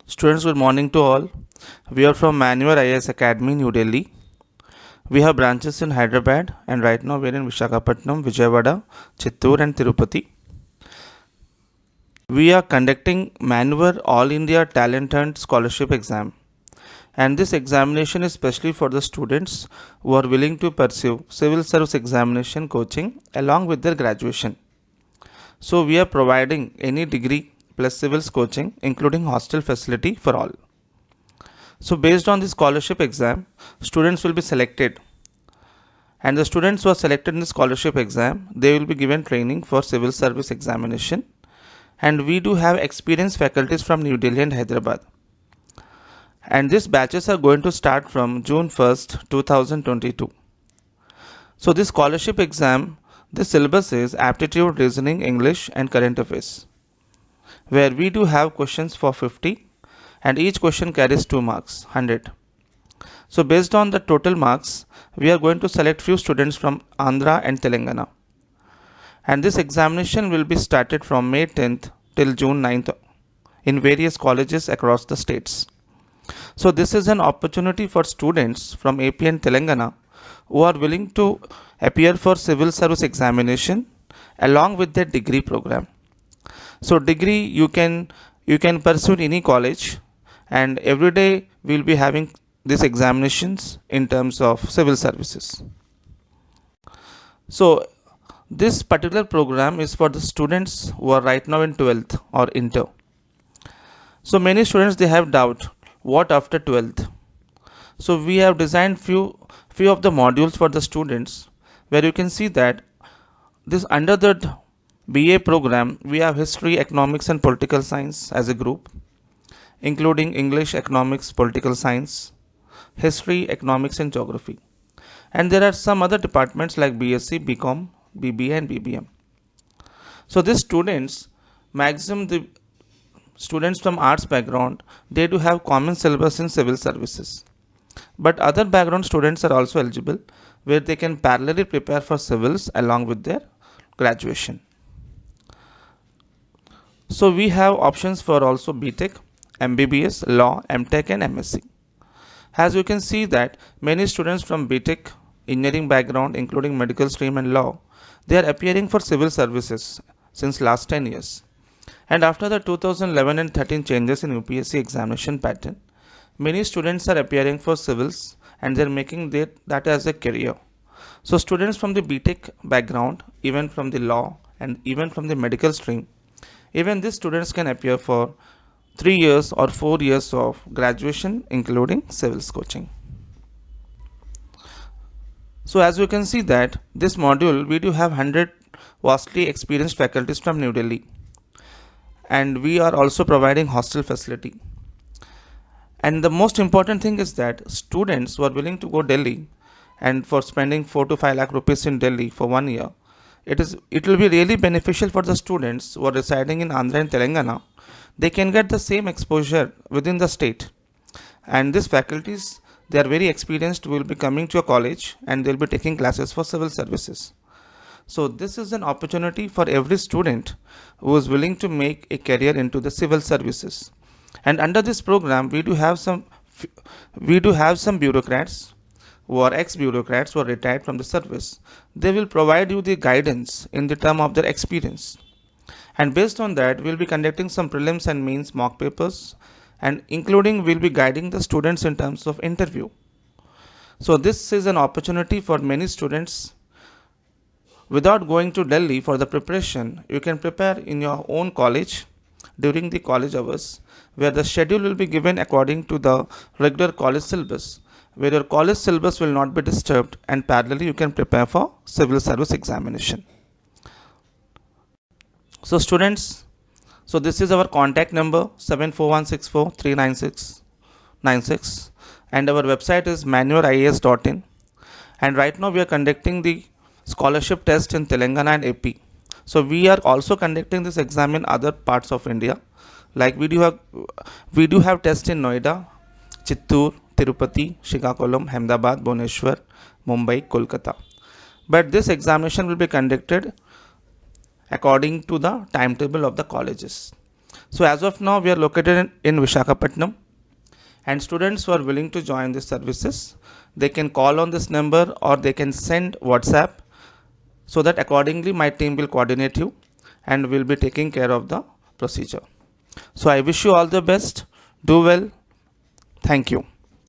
Students, good morning to all. We are from Manual IAS Academy, New Delhi. We have branches in Hyderabad, and right now we are in Visakhapatnam, Vijayawada, Chittoor, and Tirupati. We are conducting Manual All India Talent and Scholarship Exam, and this examination is specially for the students who are willing to pursue civil service examination coaching along with their graduation. So, we are providing any degree plus civils coaching, including hostel facility for all. So based on the scholarship exam, students will be selected, and the students who are selected in the scholarship exam, they will be given training for civil service examination, and we do have experienced faculties from New Delhi and Hyderabad. And these batches are going to start from June 1st, 2022. So this scholarship exam, the syllabus is aptitude, reasoning, English and current affairs, where we do have questions for 50 and each question carries 2 marks, 100. So based on the total marks, we are going to select few students from Andhra and Telangana. And this examination will be started from May 10th till June 9th in various colleges across the states. So this is an opportunity for students from AP and Telangana who are willing to appear for civil service examination along with their degree program. So degree you can pursue in any college, and every day we will be having these examinations in terms of civil services. So this particular program is for the students who are right now in 12th or inter. So many students, they have doubt what after 12th. So we have designed few of the modules for the students, where you can see that this under the BA program we have history, economics and political science as a group, including English, economics, political science, history, economics and geography. And there are some other departments like BSc, BCom, BBA and BBM. So these students, maximum the students from arts background, they do have common syllabus in civil services. But other background students are also eligible, where they can parallelly prepare for civils along with their graduation. So we have options for also BTech, MBBS, Law, MTech and MSc. As you can see that many students from BTech, engineering background including medical stream and law, they are appearing for civil services since last 10 years. And after the 2011 and 13 changes in UPSC examination pattern, many students are appearing for civils and they are making that as a career. So students from the BTech background, even from the law and even from the medical stream, even these students can appear for 3 years or 4 years of graduation including civils coaching. So as you can see that this module we do have 100 vastly experienced faculties from New Delhi, and we are also providing hostel facility. And the most important thing is that students who are willing to go Delhi and for spending 4 to 5 lakh rupees in Delhi for 1 year, it will be really beneficial for the students who are residing in Andhra and Telangana. They can get the same exposure within the state, and these faculties, they are very experienced, will be coming to a college and they will be taking classes for civil services. So this is an opportunity for every student who is willing to make a career into the civil services. And under this program we do have some bureaucrats who are ex-bureaucrats who are retired from the service. They will provide you the guidance in the term of their experience. And based on that, we will be conducting some prelims and mains mock papers, and including we will be guiding the students in terms of interview. So this is an opportunity for many students. Without going to Delhi for the preparation, you can prepare in your own college during the college hours, where the schedule will be given according to the regular college syllabus, where your college syllabus will not be disturbed, and parallelly you can prepare for civil service examination. So students, so this is our contact number 741643996, and our website is manualias.in. And right now we are conducting the scholarship test in Telangana and AP. So we are also conducting this exam in other parts of India, like we do have tests in Noida, Chittoor, Tirupati, Srikakulam, Ahmedabad, Bhubaneswar, Mumbai, Kolkata. But this examination will be conducted according to the timetable of the colleges. So as of now, we are located in Vishakhapatnam, and students who are willing to join these services, they can call on this number or they can send WhatsApp, so that accordingly my team will coordinate you and will be taking care of the procedure. So I wish you all the best. Do well. Thank you.